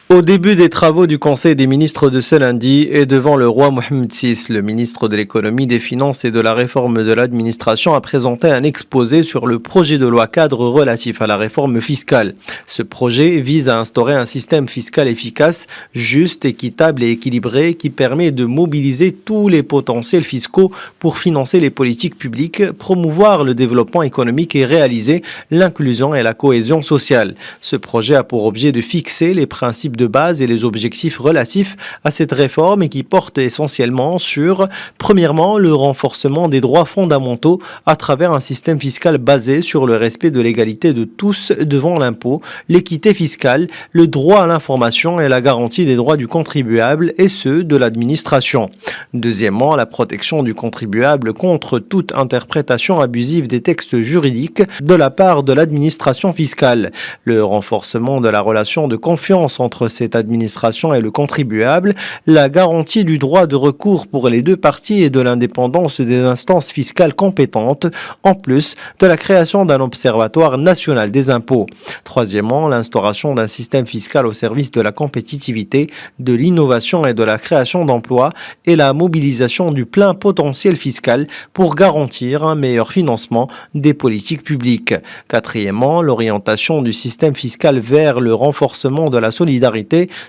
Au début des travaux du Conseil des ministres de ce lundi et devant le roi Mohamed VI, le ministre de l'économie, des finances et de la réforme de l'administration a présenté un exposé sur le projet de loi cadre relatif à la réforme fiscale. Ce projet vise à instaurer un système fiscal efficace, juste, équitable et équilibré qui permet de mobiliser tous les potentiels fiscaux pour financer les politiques publiques, promouvoir le développement économique et réaliser l'inclusion et la cohésion sociale. Ce projet a pour objet de fixer les principes de base et les objectifs relatifs à cette réforme et qui porte essentiellement sur, premièrement, le renforcement des droits fondamentaux à travers un système fiscal basé sur le respect de l'égalité de tous devant l'impôt, l'équité fiscale, le droit à l'information et la garantie des droits du contribuable et ceux de l'administration. Deuxièmement, la protection du contribuable contre toute interprétation abusive des textes juridiques de la part de l'administration fiscale, le renforcement de la relation de confiance entre cette administration et le contribuable, la garantie du droit de recours pour les deux parties et de l'indépendance des instances fiscales compétentes, en plus de la création d'un observatoire national des impôts. Troisièmement, l'instauration d'un système fiscal au service de la compétitivité, de l'innovation et de la création d'emplois et la mobilisation du plein potentiel fiscal pour garantir un meilleur financement des politiques publiques. Quatrièmement, l'orientation du système fiscal vers le renforcement de la solidarité,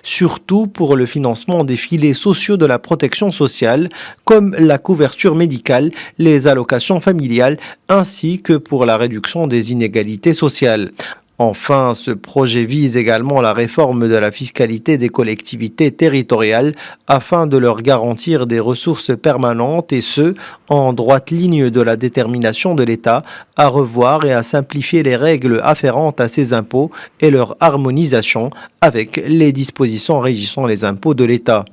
surtout pour le financement des filets sociaux de la protection sociale, comme la couverture médicale, les allocations familiales, ainsi que pour la réduction des inégalités sociales. Enfin, ce projet vise également la réforme de la fiscalité des collectivités territoriales afin de leur garantir des ressources permanentes et ce, en droite ligne de la détermination de l'État à revoir et à simplifier les règles afférentes à ces impôts et leur harmonisation avec les dispositions régissant les impôts de l'État.